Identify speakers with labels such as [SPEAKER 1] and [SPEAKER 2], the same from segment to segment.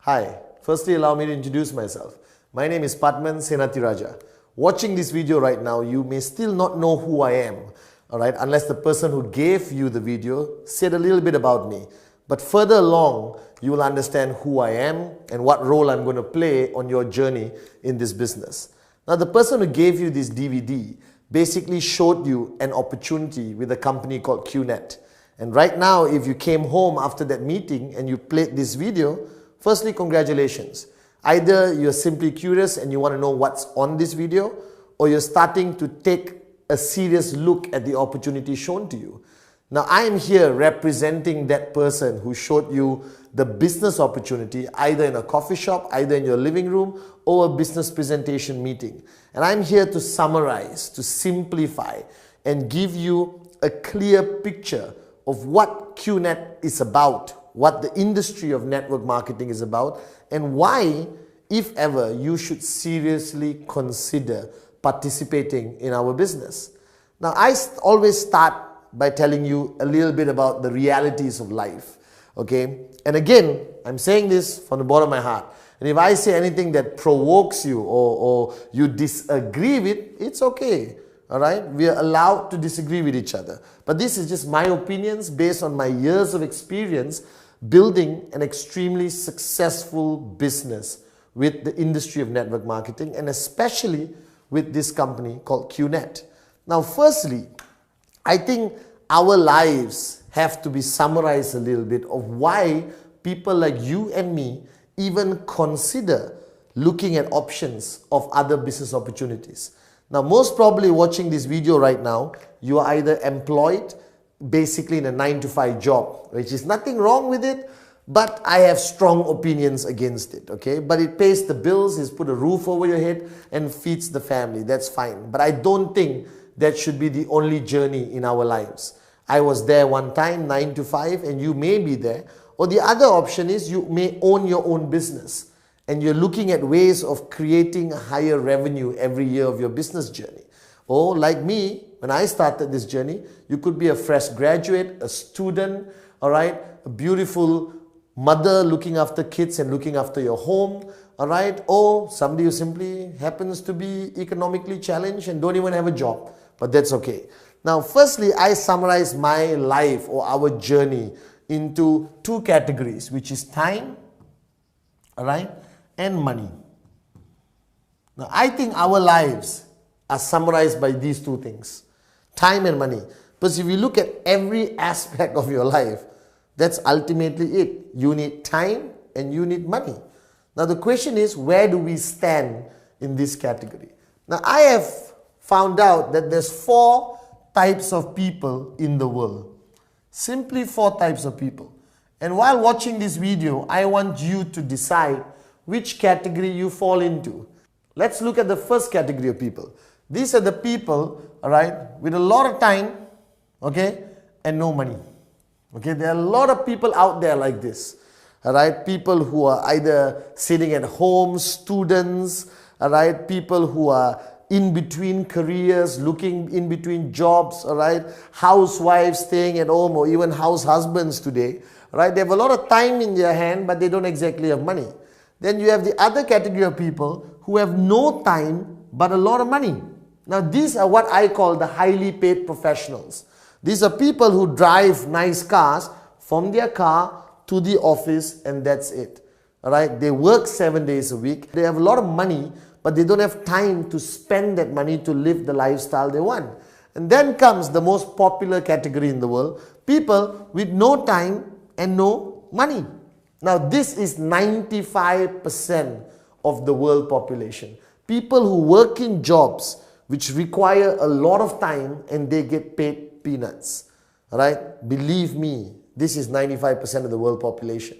[SPEAKER 1] Hi, firstly allow me to introduce myself. My name is Pathman, Senathirajah. Watching this video right now, you may still not know who I am, alright, unless the person who gave you the video said a little bit about me. But further along, you will understand who I am and what role I'm going to play on your journey in this business. Now, the person who gave you this DVD basically showed you an opportunity with a company called QNet. And right now, if you came home after that meeting and you played this video, firstly, congratulations. Either you're simply curious and you want to know what's on this video, or you're starting to take a serious look at the opportunity shown to you. Now, I am here representing that person who showed you the business opportunity, either in a coffee shop, either in your living room, or a business presentation meeting. And I'm here to summarize, to simplify, and give you a clear picture of what QNet is about, what the industry of network marketing is about, and why, if ever, you should seriously consider participating in our business. Now, I always start by telling you a little bit about the realities of life, okay? And again, I'm saying this from the bottom of my heart. And if I say anything that provokes you or you disagree with, it's okay. All right, we are allowed to disagree with each other. But this is just my opinions based on my years of experience building an extremely successful business with the industry of network marketing, and especially with this company called QNet. Now, firstly, I think our lives have to be summarized a little bit of why people like you and me even consider looking at options of other business opportunities. Now, most probably watching this video right now, you are either employed basically in a 9-to-5 job, which is nothing wrong with it, but I have strong opinions against it, okay? But it pays the bills, it's put a roof over your head and feeds the family, that's fine. But I don't think that should be the only journey in our lives. I was there one time, 9-to-5, and you may be there. Or the other option is you may own your own business, and you're looking at ways of creating a higher revenue every year of your business journey. Or like me, when I started this journey, you could be a fresh graduate, a student, all right, a beautiful mother looking after kids and looking after your home, all right, or somebody who simply happens to be economically challenged and don't even have a job, but that's okay. Now, firstly, I summarize my life or our journey into two categories, which is time, all right, and money. Now, I think our lives are summarized by these two things, time and money. Because if you look at every aspect of your life, that's ultimately it. You need time and you need money. Now, the question is, where do we stand in this category? Now, I have found out that there's 4 types of people in the world. Simply 4 types of people. And while watching this video, I want you to decide which category you fall into. Let's look at the first category of people. These are the people, all right, with a lot of time, okay, and no money. Okay, there are a lot of people out there like this, all right, people who are either sitting at home, students, all right, people who are in between careers, looking in between jobs, all right, housewives staying at home, or even house husbands today, all right, they have a lot of time in their hand, but they don't exactly have money. Then you have the other category of people who have no time but a lot of money. Now, these are what I call the highly paid professionals. These are people who drive nice cars from their car to the office, and that's it. All right? They work 7 days a week. They have a lot of money, but they don't have time to spend that money to live the lifestyle they want. And then comes the most popular category in the world, people with no time and no money. Now, this is 95% of the world population. People who work in jobs which require a lot of time and they get paid peanuts. All right? Believe me, this is 95% of the world population.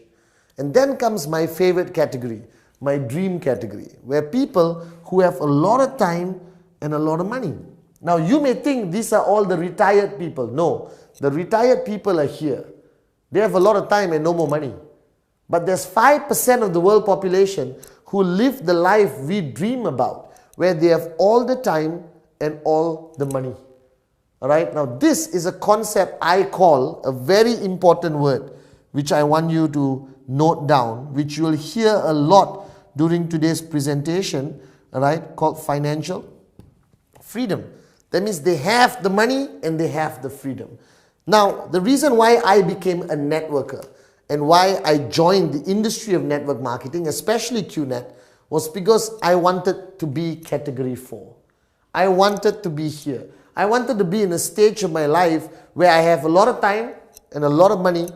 [SPEAKER 1] And then comes my favorite category, my dream category, where people who have a lot of time and a lot of money. Now, you may think these are all the retired people. No, the retired people are here. They have a lot of time and no more money. But there's 5% of the world population who live the life we dream about, where they have all the time and all the money. All right? Now, this is a concept I call a very important word, which I want you to note down, which you will hear a lot during today's presentation, all right, called financial freedom. That means they have the money and they have the freedom. Now, the reason why I became a networker and why I joined the industry of network marketing, especially QNet, was because I wanted to be category 4. I wanted to be here. I wanted to be in a stage of my life where I have a lot of time and a lot of money,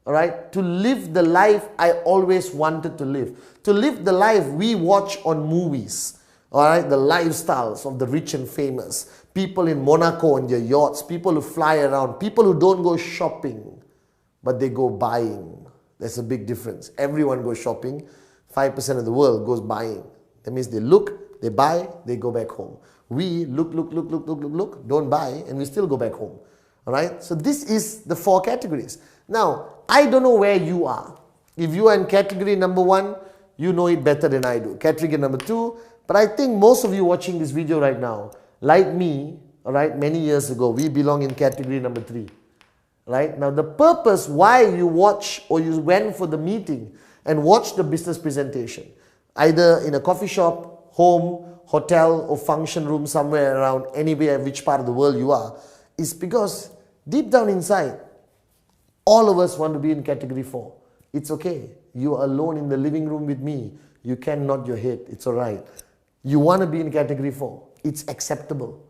[SPEAKER 1] all right, to live the life I always wanted to live. To live the life we watch on movies, all right, the lifestyles of the rich and famous, people in Monaco on their yachts, people who fly around, people who don't go shopping, but they go buying. There's a big difference. Everyone goes shopping. 5% of the world goes buying. That means they look, they buy, they go back home. We look, don't buy, and we still go back home. All right? So this is the 4 categories. Now, I don't know where you are. If you are in category number 1, you know it better than I do. Category number 2, but I think most of you watching this video right now, like me, all right, many years ago, we belong in category number 3. Right? Now, the purpose why you watch or you went for the meeting and watch the business presentation, either in a coffee shop, home, hotel or function room somewhere around anywhere, which part of the world you are, is because deep down inside, all of us want to be in category 4. It's okay. You are alone in the living room with me. You can nod your head. It's all right. You want to be in category 4. It's acceptable.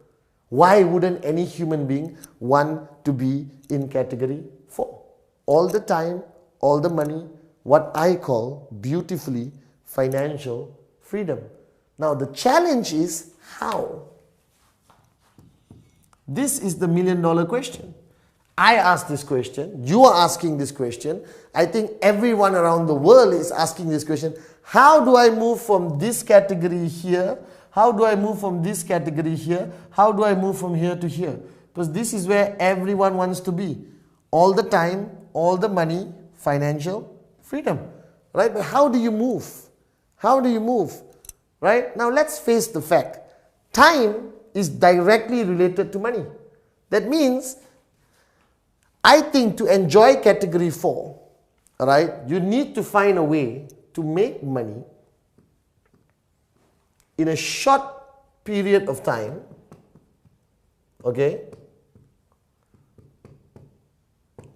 [SPEAKER 1] Why wouldn't any human being want to be in category 4? All the time, all the money, what I call beautifully financial freedom. Now the challenge is how? This is the $1 million question. I asked this question, you are asking this question, I think everyone around the world is asking this question. How do I move from this category here? How do I move from this category here? How do I move from here to here? Because this is where everyone wants to be. All the time, all the money, financial freedom. Right? But how do you move? How do you move? Right? Now let's face the fact. Time is directly related to money. That means, I think to enjoy category 4, right, you need to find a way to make money in a short period of time, okay,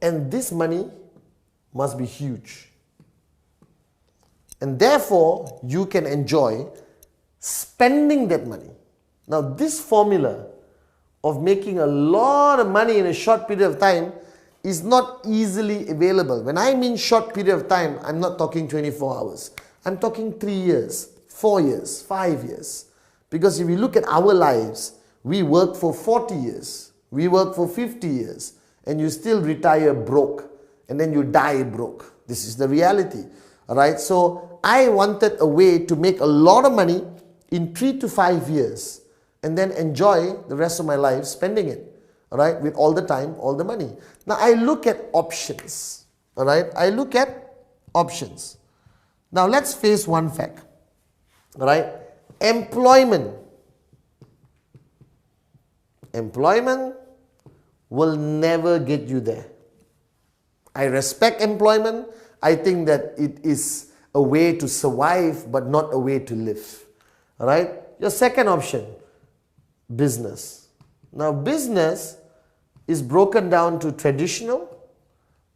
[SPEAKER 1] and this money must be huge. And therefore, you can enjoy spending that money. Now, this formula of making a lot of money in a short period of time is not easily available. When I mean short period of time, I'm not talking 24 hours. I'm talking 3 years, 4 years, 5 years. Because if you look at our lives, we work for 40 years, we work for 50 years, and you still retire broke, and then you die broke. This is the reality. Alright, so I wanted a way to make a lot of money in 3 to 5 years, and then enjoy the rest of my life spending it. Alright, with all the time, all the money. Now I look at options. Alright, I look at options. Now let's face one fact. Alright, employment will never get you there. I respect employment. I think that it is a way to survive, but not a way to live. Alright, your second option, business. Now business is broken down to traditional,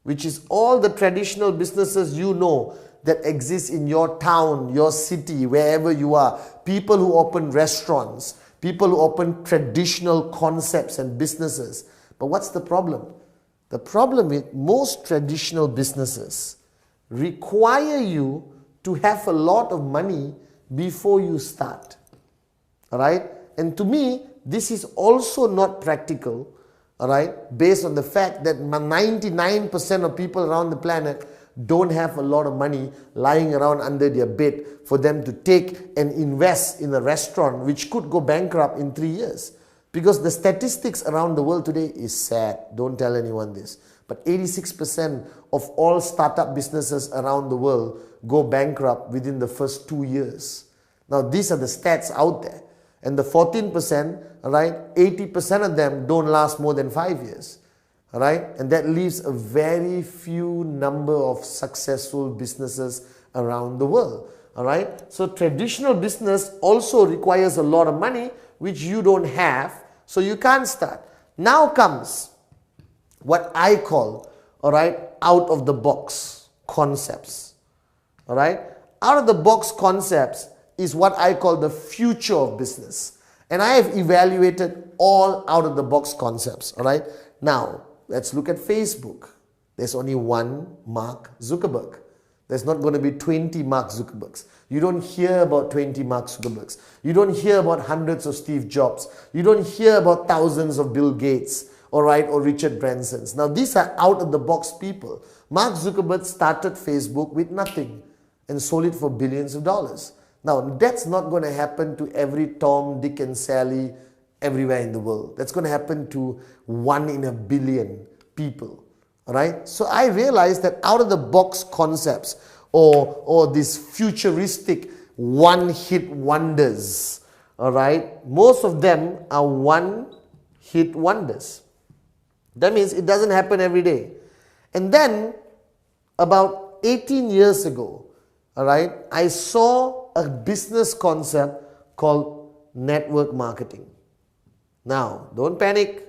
[SPEAKER 1] which is all the traditional businesses you know that exist in your town, your city, wherever you are. People who open restaurants, people who open traditional concepts and businesses. But what's the problem? The problem with most traditional businesses require you to have a lot of money before you start. Alright? And to me, this is also not practical, alright, based on the fact that 99% of people around the planet don't have a lot of money lying around under their bed for them to take and invest in a restaurant which could go bankrupt in 3 years. Because the statistics around the world today is sad. Don't tell anyone this. But 86% of all startup businesses around the world go bankrupt within the first 2 years. Now these are the stats out there. And the 14%, right, 80% of them don't last more than 5 years. all right? And that leaves a very few number of successful businesses around the world, all right? So traditional business also requires a lot of money, which you don't have, so you can't start. Now comes what I call, all right, out of the box concepts, all right? Out of the box concepts is what I call the future of business. And I have evaluated all out of the box concepts, all right? Now, let's look at Facebook. There's only one Mark Zuckerberg. There's not going to be 20 Mark Zuckerbergs. You don't hear about 20 Mark Zuckerbergs. You don't hear about hundreds of Steve Jobs. You don't hear about thousands of Bill Gates, all right, or Richard Bransons. Now, these are out of the box people. Mark Zuckerberg started Facebook with nothing and sold it for billions of dollars. Now, that's not going to happen to every Tom, Dick and Sally everywhere in the world. That's going to happen to 1 in a billion people. All right? So I realized that out of the box concepts or these futuristic one-hit wonders, all right, most of them are one-hit wonders. That means it doesn't happen every day. And then about 18 years ago, all right, I saw a business concept called network marketing. Now, don't panic.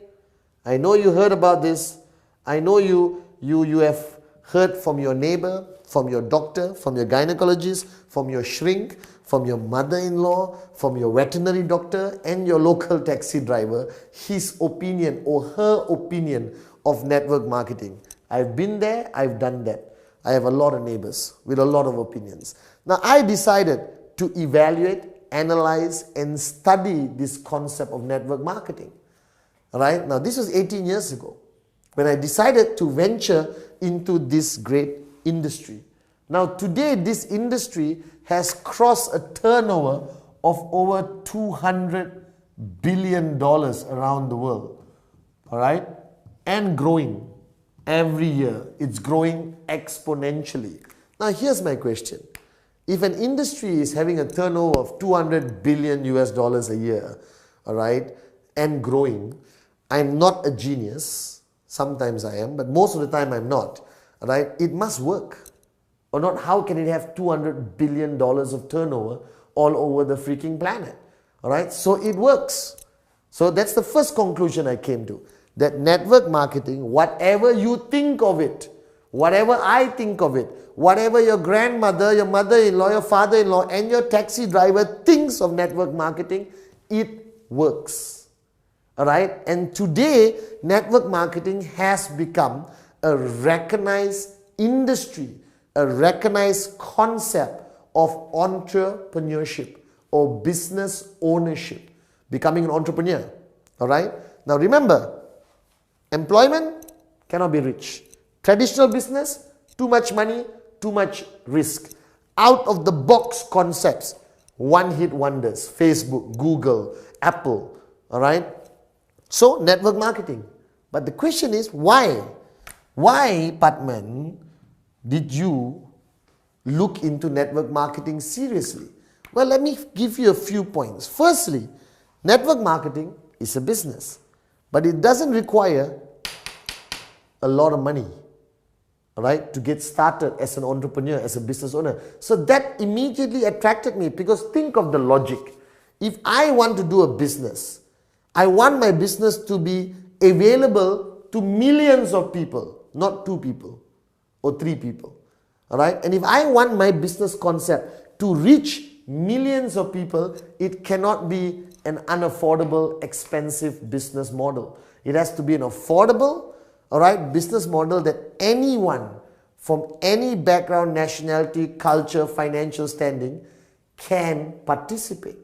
[SPEAKER 1] I know you heard about this. I know you have heard from your neighbor, from your doctor, from your gynecologist, from your shrink, from your mother-in-law, from your veterinary doctor and your local taxi driver, his opinion or her opinion of network marketing. I've been there, I've done that. I have a lot of neighbors with a lot of opinions. Now, I decided to evaluate, analyze and study this concept of network marketing. All right? Now, this was 18 years ago when I decided to venture into this great industry. Now, today, this industry has crossed a turnover of over $200 billion around the world. All right? And growing. Every year, it's growing exponentially. Now, here's my question. If an industry is having a turnover of 200 billion US dollars a year, all right, and growing, I'm not a genius. Sometimes I am, but most of the time I'm not. All right, it must work. Or not, how can it have $200 billion of turnover all over the freaking planet? All right, so it works. So that's the first conclusion I came to. That network marketing, whatever you think of it, whatever I think of it, whatever your grandmother, your mother-in-law, your father-in-law and your taxi driver thinks of network marketing, it works. Alright? And today, network marketing has become a recognized industry, a recognized concept of entrepreneurship or business ownership, becoming an entrepreneur. Alright? Now remember, employment cannot be rich. Traditional business, too much money, too much risk. Out of the box concepts, one-hit wonders, Facebook, Google, Apple, all right? So, network marketing. But the question is, why? Why, Pathman, did you look into network marketing seriously? Well, let me give you a few points. Firstly, network marketing is a business. But it doesn't require a lot of money, all right, to get started as an entrepreneur, as a business owner. So that immediately attracted me because think of the logic. If I want to do a business, I want my business to be available to millions of people, not 2 people or 3 people, all right? And if I want my business concept to reach millions of people, it cannot be an unaffordable, expensive business model. It has to be an affordable, all right, business model that anyone from any background, nationality, culture, financial standing can participate.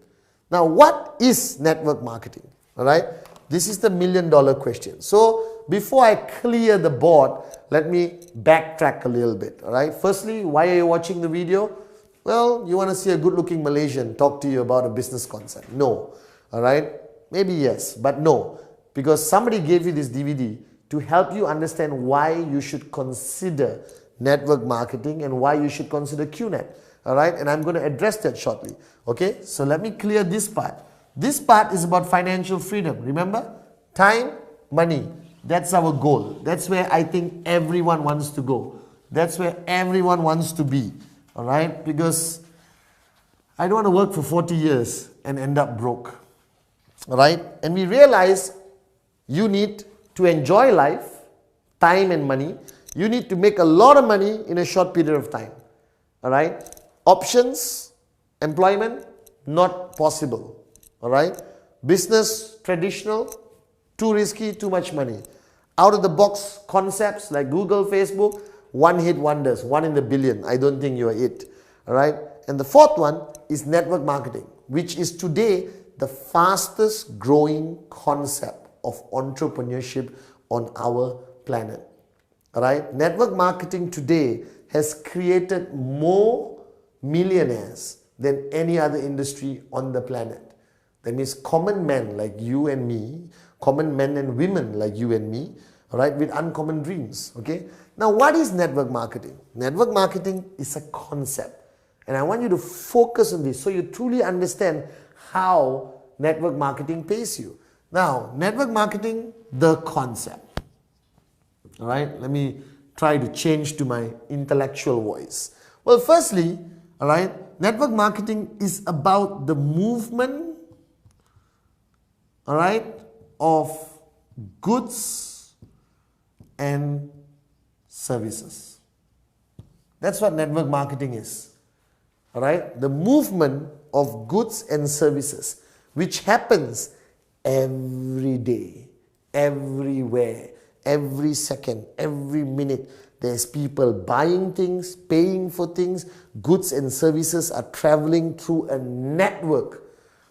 [SPEAKER 1] Now, what is network marketing? All right, this is the million-dollar question. So, before I clear the board, let me backtrack a little bit. All right, firstly, why are you watching the video? Well, you want to see a good-looking Malaysian talk to you about a business concept. No. All right, maybe yes, but no, because somebody gave you this DVD to help you understand why you should consider network marketing and why you should consider QNet. All right, and I'm going to address that shortly. Okay, so let me clear this part. This part is about financial freedom. Remember, time, money. That's our goal. That's where I think everyone wants to go. That's where everyone wants to be. All right? Because I don't want to work for 40 years and end up broke. All right? And we realize you need to enjoy life, time and money. You need to make a lot of money in a short period of time. All right? Options, employment, not possible. All right? Business, traditional, too risky, too much money. Out of the box concepts like Google, Facebook, one hit wonders, 1 in a billion. I don't think you are it. All right? And the fourth one is network marketing, which is today the fastest growing concept of entrepreneurship on our planet. All right? Network marketing today has created more millionaires than any other industry on the planet. That means common men like you and me, common men and women like you and me, all right, with uncommon dreams, okay? Now, what is network marketing? Network marketing is a concept. And I want you to focus on this so you truly understand how network marketing pays you. Now, network marketing, the concept. All right, let me try to change to my intellectual voice. Well, firstly, all right, network marketing is about the movement, all right, of goods and services. That's what network marketing is. All right, the movement of goods and services, which happens every day, everywhere, every second, every minute. There's people buying things, paying for things. Goods and services are traveling through a network,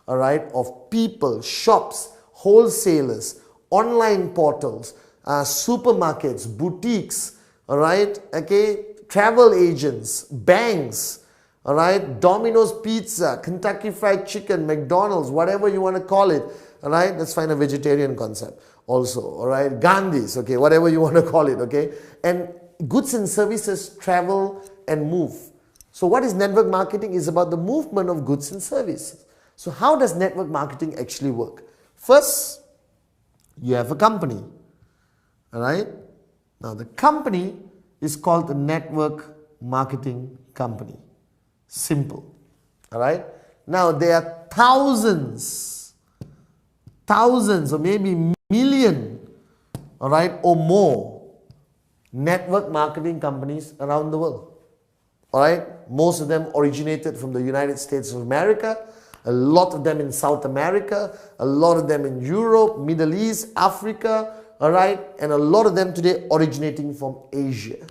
[SPEAKER 1] all right, of people, shops, wholesalers, online portals, supermarkets, boutiques, all right, okay, travel agents, banks, all right, Domino's Pizza, Kentucky Fried Chicken, McDonald's, whatever you want to call it, all right, let's find a vegetarian concept also, all right, Gandhi's, okay, whatever you want to call it, okay, and goods and services travel and move. So what is network marketing? Is about the movement of goods and services. So how does network marketing actually work? First, you have a company, all right? Now the company is called the network marketing company. Simple, all right? Now there are thousands or maybe million, all right, or more network marketing companies around the world, all right? Most of them originated from the United States of America, a lot of them in South America, a lot of them in Europe, Middle East, Africa, all right, and a lot of them today originating from Asia.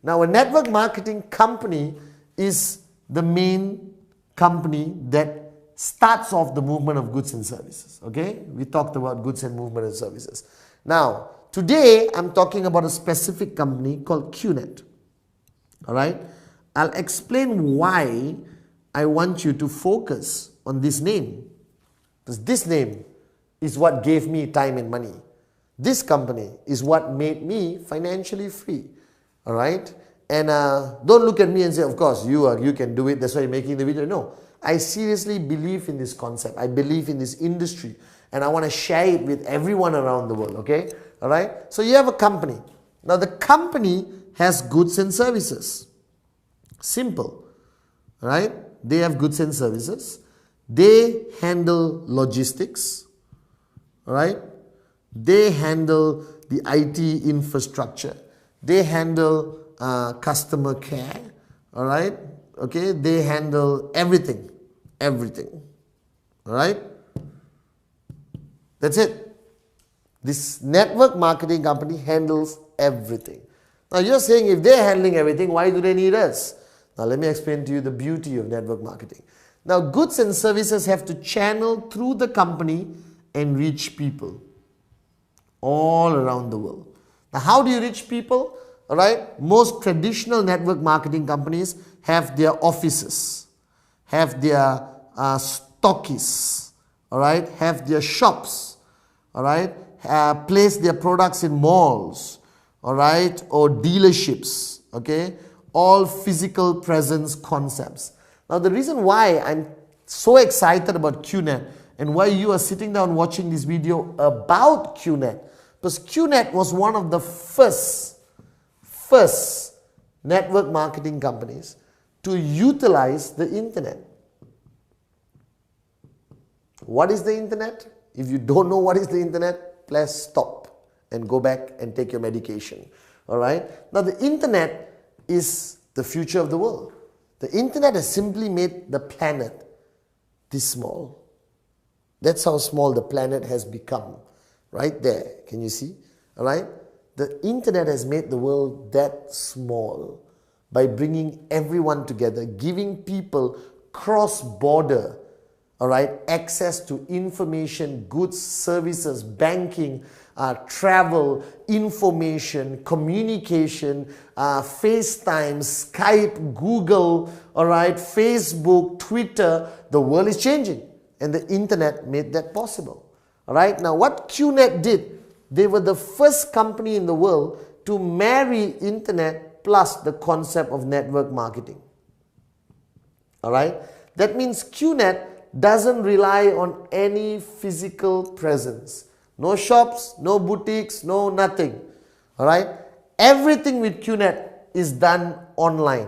[SPEAKER 1] Now, a network marketing company is the main company that starts off the movement of goods and services, okay? We talked about goods and movement and services. Now, today, I'm talking about a specific company called QNet, all right? I'll explain why I want you to focus on this name, because this name is what gave me time and money. This company is what made me financially free, all right? And don't look at me and say, of course, you can do it, that's why you're making the video. No, I seriously believe in this concept. I believe in this industry, and I want to share it with everyone around the world, okay? All right? So you have a company. Now the company has goods and services. Simple, all right? They have goods and services. They handle logistics, all right? They handle the IT infrastructure. They handle customer care, all right? Okay, they handle everything, all right? That's it. This network marketing company handles everything. Now you're saying if they're handling everything, why do they need us? Now let me explain to you the beauty of network marketing. Now goods and services have to channel through the company and reach people all around the world. Now how do you reach people? All right, most traditional network marketing companies have their offices, have their stockists, all right, have their shops, all right, place their products in malls, all right, or dealerships, okay, all physical presence concepts. Now the reason why I'm so excited about QNet and why you are sitting down watching this video about QNet, Because QNet was one of the first network marketing companies to utilize the internet. What is the internet? If you don't know what is the internet, please stop and go back and take your medication. Alright? Now the internet is the future of the world. The internet has simply made the planet this small. That's how small the planet has become. Right there. Can you see? Alright? The internet has made the world that small by bringing everyone together, giving people cross-border, access to information, goods, services, banking, travel, information, communication, FaceTime, Skype, Google, Facebook, Twitter. The world is changing, and the internet made that possible. Alright, now what QNet did, they were the first company in the world to marry internet plus the concept of network marketing. Alright, that means QNet doesn't rely on any physical presence. No shops, no boutiques, no nothing. Alright, everything with QNet is done online.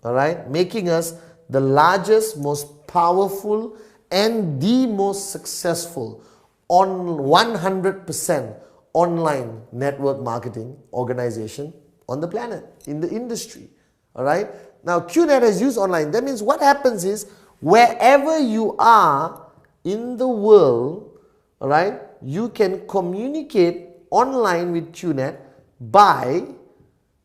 [SPEAKER 1] Alright, making us the largest, most powerful and the most successful on 100% online network marketing organization on the planet, in the industry. Alright, now QNet has used online. That means what happens is, wherever you are in the world, alright, you can communicate online with QNet, buy,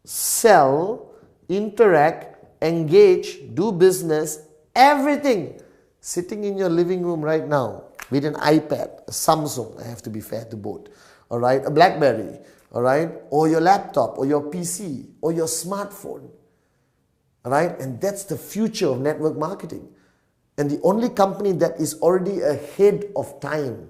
[SPEAKER 1] sell, interact, engage, do business, everything sitting in your living room right now with an iPad, a Samsung, I have to be fair to both, alright, a BlackBerry, alright, or your laptop, or your PC, or your smartphone, alright, and that's the future of network marketing. And the only company that is already ahead of time,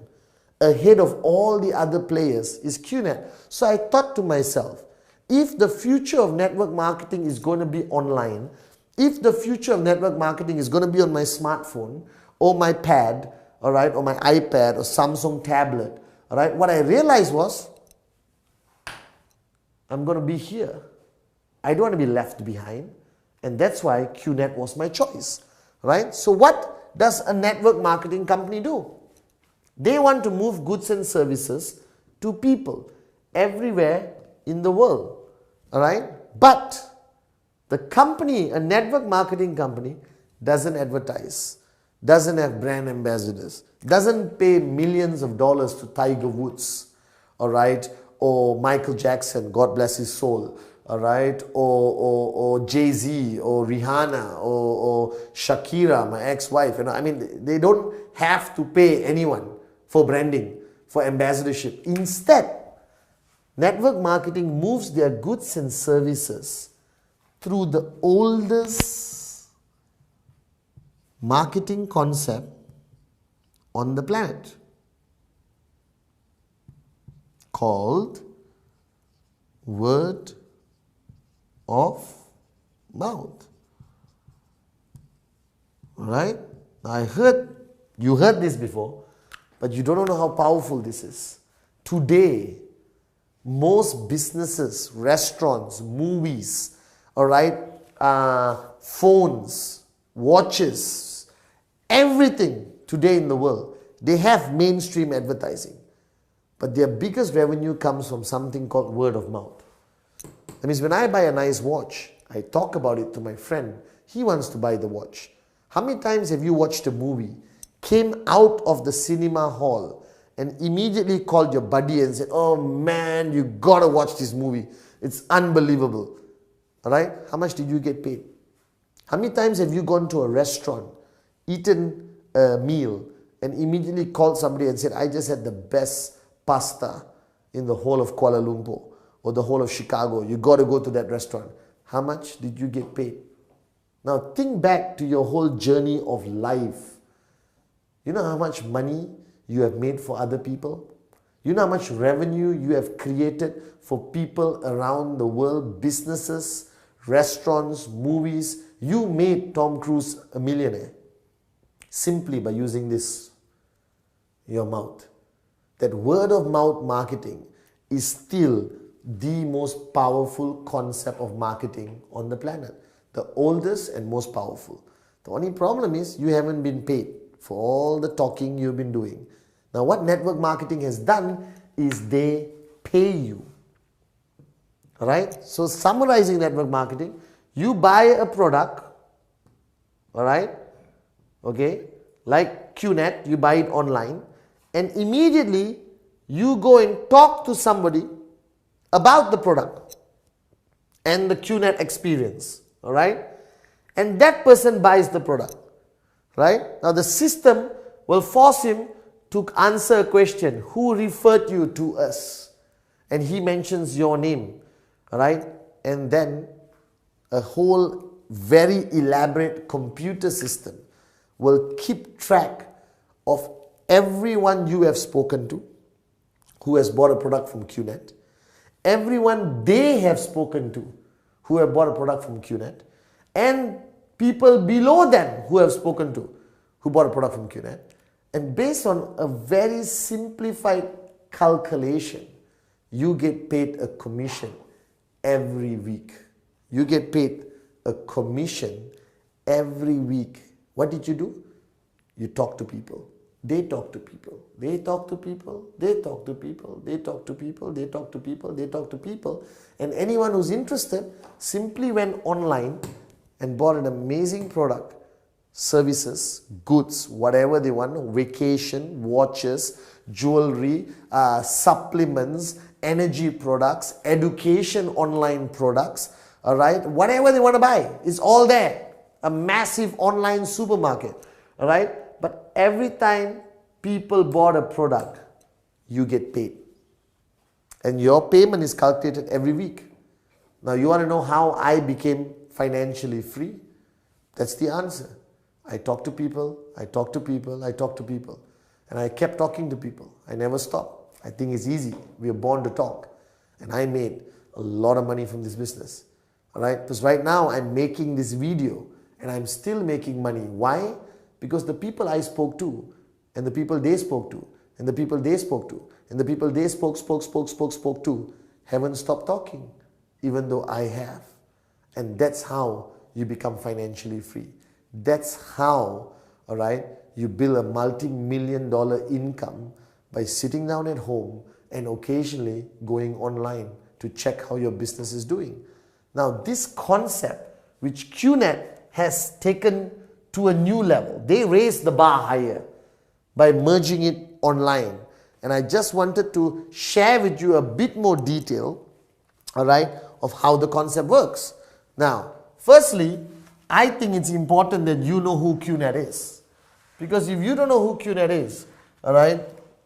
[SPEAKER 1] ahead of all the other players, is QNet. So I thought to myself, if the future of network marketing is going to be online, if the future of network marketing is going to be on my smartphone, or my pad, alright, or my iPad, or Samsung tablet, alright, what I realized was, I'm going to be here. I don't want to be left behind. And that's why QNet was my choice. Right? So what does a network marketing company do? They want to move goods and services to people everywhere in the world. Alright? But the company, a network marketing company, doesn't advertise, doesn't have brand ambassadors, doesn't pay millions of dollars to Tiger Woods, alright, or Michael Jackson, God bless his soul, alright, or Jay-Z, or Rihanna, or Shakira, my ex-wife. I mean, they don't have to pay anyone for branding, for ambassadorship. Instead, network marketing moves their goods and services through the oldest marketing concept on the planet, called word of mouth. Alright? You heard this before, but you don't know how powerful this is. Today, most businesses, restaurants, movies, alright, phones, watches, everything today in the world, they have mainstream advertising. But their biggest revenue comes from something called word of mouth. That means when I buy a nice watch, I talk about it to my friend. He wants to buy the watch. How many times have you watched a movie, came out of the cinema hall, and immediately called your buddy and said, "Oh man, you gotta watch this movie. It's unbelievable." Alright? How much did you get paid? How many times have you gone to a restaurant, eaten a meal, and immediately called somebody and said, "I just had the best pasta in the whole of Kuala Lumpur or the whole of Chicago. You got to go to that restaurant." How much did you get paid? Now think back to your whole journey of life. You know how much money you have made for other people? You know how much revenue you have created for people around the world, businesses, restaurants, movies. You made Tom Cruise a millionaire simply by using this, your mouth. That word of mouth marketing is still the most powerful concept of marketing on the planet. The oldest and most powerful. The only problem is you haven't been paid for all the talking you've been doing. Now what network marketing has done is they pay you. Alright? So summarizing network marketing, you buy a product, alright? Okay? Like QNet, you buy it online, and immediately you go and talk to somebody about the product and the QNet experience, alright? And that person buys the product, right? Now the system will force him to answer a question, who referred you to us? And he mentions your name, alright? And then a whole very elaborate computer system will keep track of everyone you have spoken to who has bought a product from QNet, everyone they have spoken to who have bought a product from QNet, and people below them who have spoken to who bought a product from QNet. And based on a very simplified calculation, you get paid a commission every week. You get paid a commission every week. What did you do? You talk to people. They talk to people. They talk to people. They talk to people. They talk to people. They talk to people. They talk to people. And anyone who's interested simply went online and bought an amazing product, services, goods, whatever they want, vacation, watches, jewelry, supplements, energy products, education online products, alright, whatever they want to buy, it's all there. A massive online supermarket, alright, but every time people bought a product, you get paid. And your payment is calculated every week. Now you want to know how I became financially free? That's the answer. I talk to people, I talk to people, I talk to people. And I kept talking to people. I never stopped. I think it's easy. We are born to talk. And I made a lot of money from this business. Alright? Because right now I'm making this video and I'm still making money. Why? Because the people I spoke to, and the people they spoke to, and the people they spoke to, and the people they spoke to, haven't stopped talking, even though I have. And that's how you become financially free. That's how, alright, you build a multi-million-dollar income by sitting down at home and occasionally going online to check how your business is doing. Now this concept which QNet has taken to a new level, they raised the bar higher by merging it online. And I just wanted to share with you a bit more detail, alright, of how the concept works. Now, firstly, I think it's important that you know who QNet is. Because if you don't know who QNet is, alright,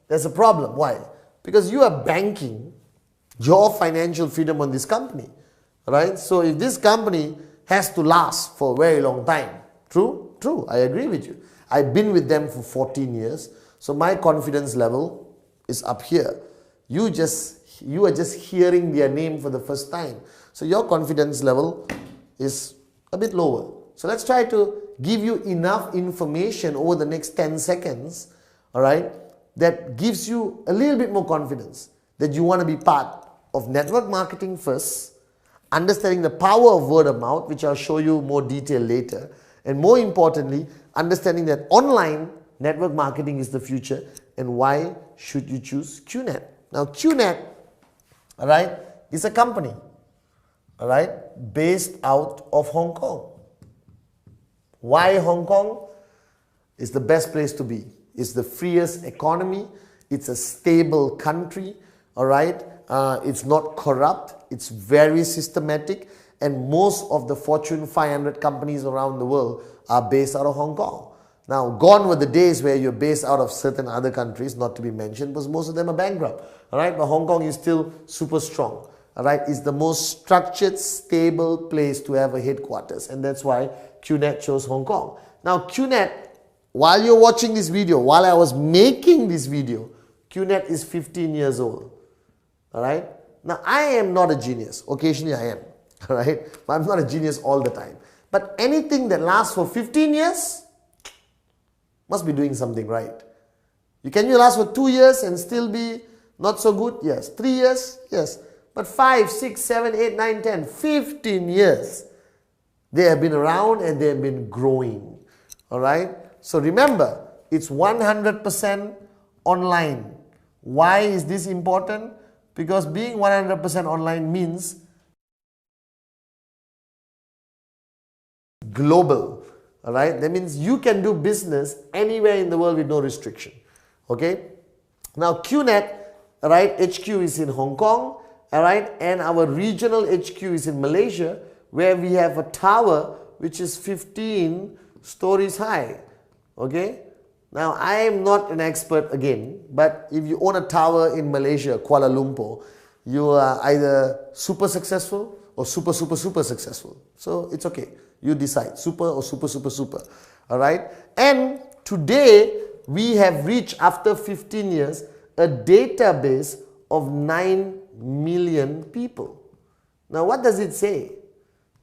[SPEAKER 1] there's a problem. Why? Because you are banking your financial freedom on this company. Alright? So if this company has to last for a very long time, true? True, I agree with you. I've been with them for 14 years, so my confidence level is up here. You are just hearing their name for the first time. So your confidence level is a bit lower. So let's try to give you enough information over the next 10 seconds, alright, that gives you a little bit more confidence that you want to be part of network marketing first, understanding the power of word of mouth, which I'll show you more detail later, and more importantly, understanding that online network marketing is the future and why should you choose QNet. Now QNet, alright, is a company, alright, based out of Hong Kong. Why Hong Kong? Is the best place to be. It's the freest economy. It's a stable country. Alright. It's not corrupt. It's very systematic. And most of the Fortune 500 companies around the world are based out of Hong Kong. Now, gone were the days where you're based out of certain other countries, not to be mentioned, because most of them are bankrupt. Alright. But Hong Kong is still super strong. Alright. It's the most structured, stable place to have a headquarters. And that's why QNet chose Hong Kong. Now QNet, while you're watching this video, while I was making this video, QNet is 15 years old. Alright? Now I am not a genius. Occasionally I am. Alright? But I'm not a genius all the time. But anything that lasts for 15 years must be doing something right. Can you last for 2 years and still be Not so good? Yes. 3 years? Yes. But 5, 6, 7, 8, 9, 10, 15 years. They have been around and they have been growing. Alright? So remember, it's 100% online. Why is this important? Because being 100% online means global. Alright? That means you can do business anywhere in the world with no restriction. Okay? Now QNet, right, HQ is in Hong Kong, alright, and our regional HQ is in Malaysia, where we have a tower which is 15 stories high. Okay? Now I am not an expert again, but if you own a tower in Malaysia, Kuala Lumpur, you are either super successful or super successful. So it's okay. You decide, super or super. Alright? And today we have reached, after 15 years, a database of 9 million people. Now what does it say?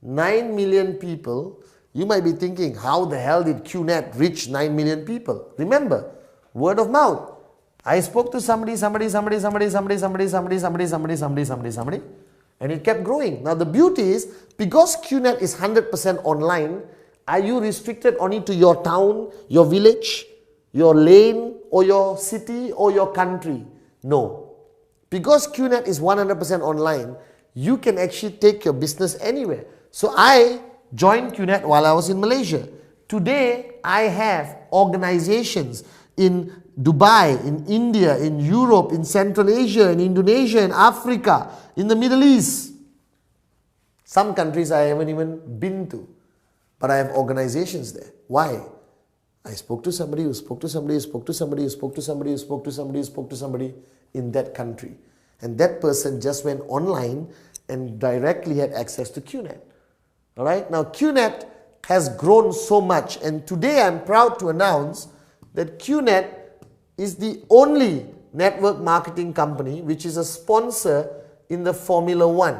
[SPEAKER 1] 9 million people. You might be thinking, how the hell did QNet reach 9 million people? Remember, word of mouth. I spoke to somebody, and it kept growing. Now the beauty is, because QNet is 100% online, are you restricted only to your town, your village, your lane, or your city, or your country? No. Because QNet is 100% online, you can actually take your business anywhere. So I joined QNet while I was in Malaysia. Today, I have organizations in Dubai, in India, in Europe, in Central Asia, in Indonesia, in Africa, in the Middle East. Some countries I haven't even been to, but I have organizations there. Why? I spoke to somebody who spoke to somebody who spoke to somebody who spoke to somebody who spoke to somebody who spoke to somebody in that country. And that person just went online and directly had access to QNet. Alright, now QNet has grown so much, and today I'm proud to announce that QNet is the only network marketing company which is a sponsor in the Formula 1.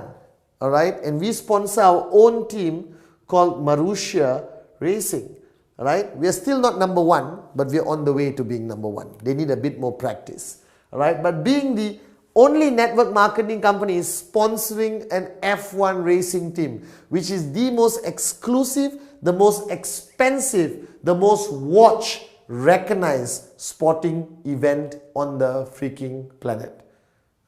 [SPEAKER 1] Alright, and we sponsor our own team called Marussia Racing. Alright, we are still not number 1, but we are on the way to being number 1. They need a bit more practice. Alright, but being the only network marketing company is sponsoring an F1 racing team, which is the most exclusive, the most expensive, the most watched, recognized sporting event on the freaking planet.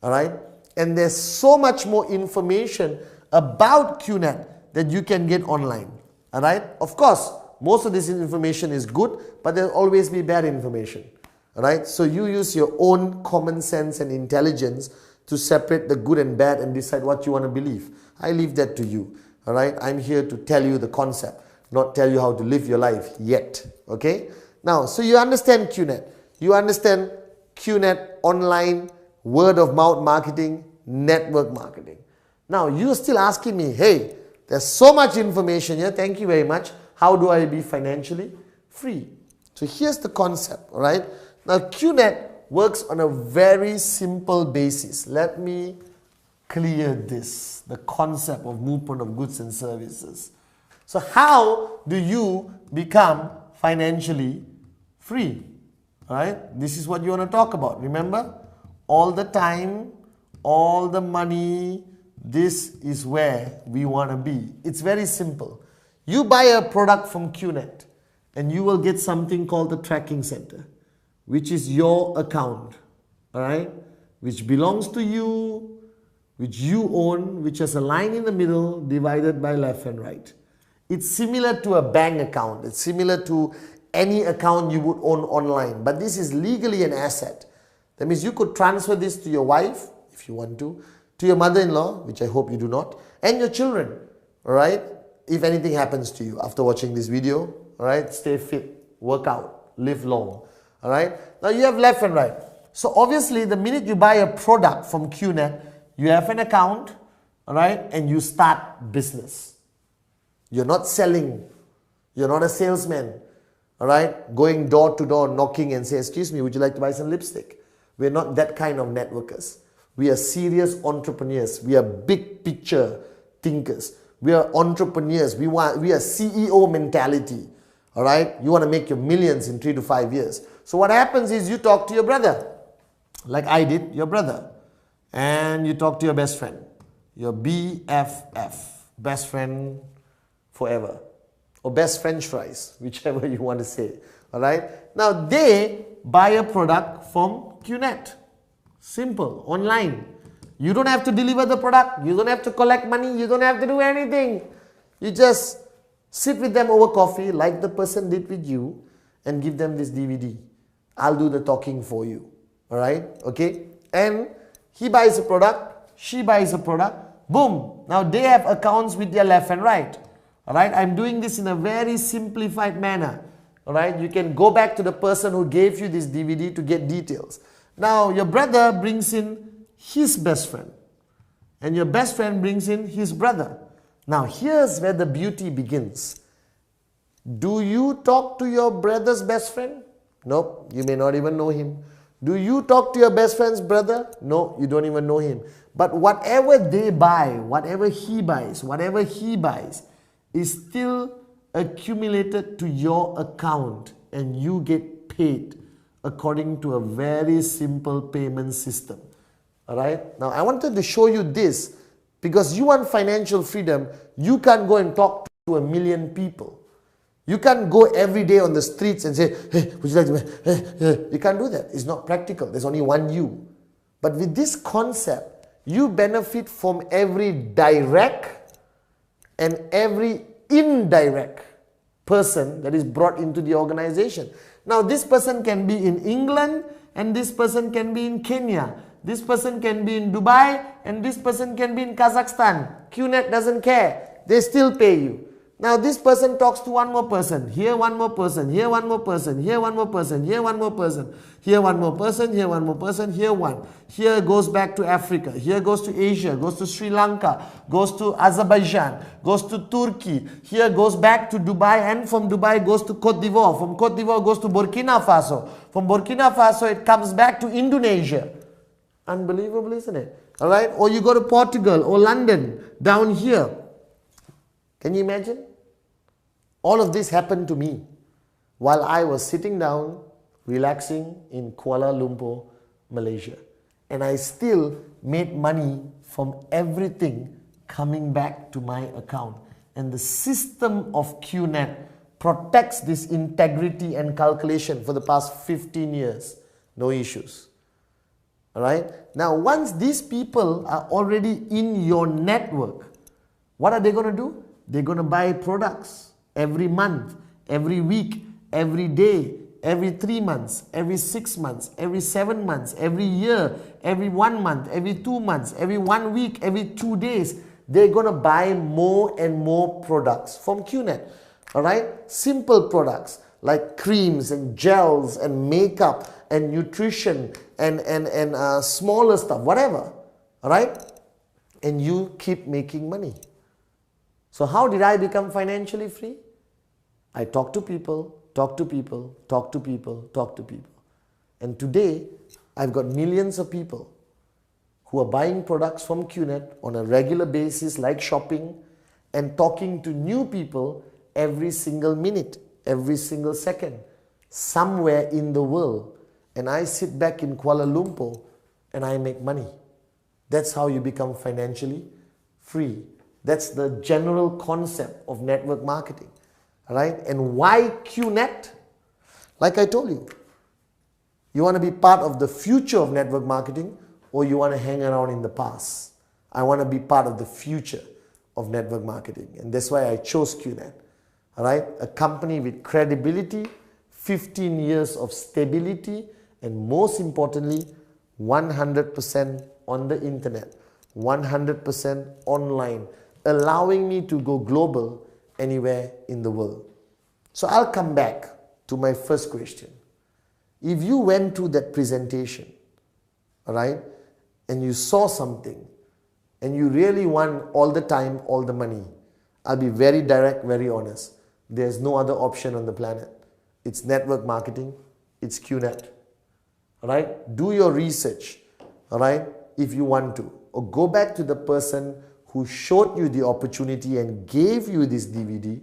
[SPEAKER 1] Alright? And there's so much more information about QNet that you can get online. Alright? Of course, most of this information is good, but there'll always be bad information. Alright, so you use your own common sense and intelligence to separate the good and bad and decide what you want to believe. I leave that to you. Alright, I'm here to tell you the concept, not tell you how to live your life yet. Okay, now, so you understand QNet. You understand QNet online, word of mouth marketing, network marketing. Now, you're still asking me, hey, there's so much information here. Thank you very much. How do I be financially free? So here's the concept, alright? Now QNet works on a very simple basis. Let me clear this, the concept of movement of goods and services. So how do you become financially free? Alright, this is what you want to talk about. Remember, all the time, all the money, this is where we want to be. It's very simple. You buy a product from QNet and you will get something called the tracking center, which is your account, alright, which belongs to you, which you own, which has a line in the middle divided by left and right. It's similar to a bank account. It's similar to any account you would own online, but this is legally an asset. That means you could transfer this to your wife, if you want to your mother-in-law, which I hope you do not, and your children, alright, if anything happens to you after watching this video, alright, stay fit, work out, live long. Alright, now you have left and right. So obviously the minute you buy a product from QNet, you have an account, alright, and you start business. You're not selling, you're not a salesman, alright, going door to door knocking and say, excuse me, would you like to buy some lipstick? We're not that kind of networkers. We are serious entrepreneurs. We are big picture thinkers. We are entrepreneurs. We are CEO mentality. Alright, you want to make your millions in 3 to 5 years. So what happens is you talk to your brother. like I did, your brother, and you talk to your best friend, your BFF, best friend forever, or best French fries, whichever you want to say. All right. Now they buy a product from QNet. Simple, online. You don't have to deliver the product. You don't have to collect money. You don't have to do anything. You just sit with them over coffee like the person did with you and give them this DVD. I'll do the talking for you. All right. Okay. And he buys a product. She buys a product. Boom. Now they have accounts with their left and right. All right. I'm doing this in a very simplified manner. All right. You can go back to the person who gave you this DVD to get details. Now your brother brings in his best friend, and your best friend brings in his brother. Now here's where the beauty begins. Do you talk to your brother's best friend? Nope, you may not even know him. Do you talk to your best friend's brother? No, you don't even know him. But whatever they buy, whatever he buys is still accumulated to your account, and you get paid according to a very simple payment system. Alright, now I wanted to show you this because you want financial freedom. You can't go and talk to a million people. You can't go every day on the streets and say, hey, would you like to... You can't do that. It's not practical. There's only one you. But with this concept, you benefit from every direct and every indirect person that is brought into the organization. Now this person can be in England and this person can be in Kenya. This person can be in Dubai and this person can be in Kazakhstan. QNet doesn't care. They still pay you. Now this person talks to one more person. Here one more person. Here one more person. Here one more person. Here one more person. Here one more person. Here one more person. Here one. Here goes back to Africa. Here goes to Asia. Goes to Sri Lanka. Goes to Azerbaijan. Goes to Turkey. Here goes back to Dubai, and from Dubai goes to Cote d'Ivoire. From Cote d'Ivoire goes to Burkina Faso. From Burkina Faso it comes back to Indonesia. Unbelievable, isn't it? Alright, or you go to Portugal or London, down here. Can you imagine? All of this happened to me while I was sitting down, relaxing in Kuala Lumpur, Malaysia. And I still made money from everything coming back to my account. And the system of QNet protects this integrity and calculation for the past 15 years. No issues. Alright? Now, once these people are already in your network, what are they going to do? They're going to buy products every month, every week, every day, every 3 months, every 6 months, every 7 months, every year, every 1 month, every 2 months, every 1 week, every 2 days. They're going to buy more and more products from QNet. Alright? Simple products like creams and gels and makeup and nutrition and smaller stuff, whatever. Alright? And you keep making money. So how did I become financially free? I talk to people, talk to people, talk to people, talk to people. And today, I've got millions of people who are buying products from QNet on a regular basis, like shopping, and talking to new people every single minute, every single second, somewhere in the world. And I sit back in Kuala Lumpur and I make money. That's how you become financially free. That's the general concept of network marketing. Right? And why QNet? Like I told you, you want to be part of the future of network marketing, or you want to hang around in the past. I want to be part of the future of network marketing, and that's why I chose QNet. Alright? A company with credibility, 15 years of stability, and most importantly, 100% on the internet, 100% online, allowing me to go global anywhere in the world. So I'll come back to my first question. If you went to that presentation, alright, and you saw something, and you really want all the time, all the money, I'll be very direct, very honest. There's no other option on the planet. It's network marketing, it's QNet. Alright, do your research, alright, if you want to. Or go back to the person who showed you the opportunity and gave you this DVD,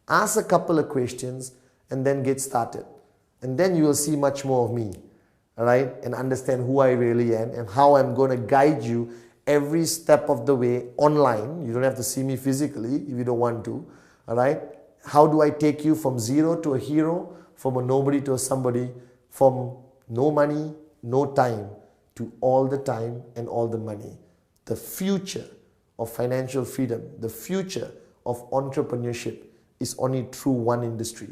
[SPEAKER 1] ask a couple of questions, and then get started. And then you will see much more of me. all right, and understand who I really am and how I'm going to guide you every step of the way online. You don't have to see me physically if you don't want to, all right? How do I take you from zero to a hero, from a nobody to a somebody, from no money, no time, to all the time and all the money? The future of financial freedom, the future of entrepreneurship is only through one industry,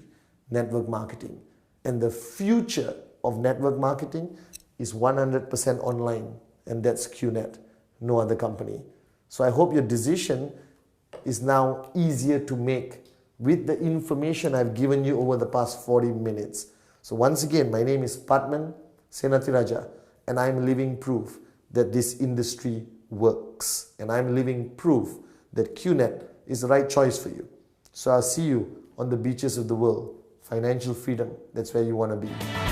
[SPEAKER 1] network marketing. And the future of network marketing is 100% online, and that's QNet, no other company. So I hope your decision is now easier to make with the information I've given you over the past 40 minutes. So once again, my name is Pathman, Senathirajah, and I'm living proof that this industry works. And I'm living proof that QNet is the right choice for you. So I'll see you on the beaches of the world. Financial freedom, that's where you want to be.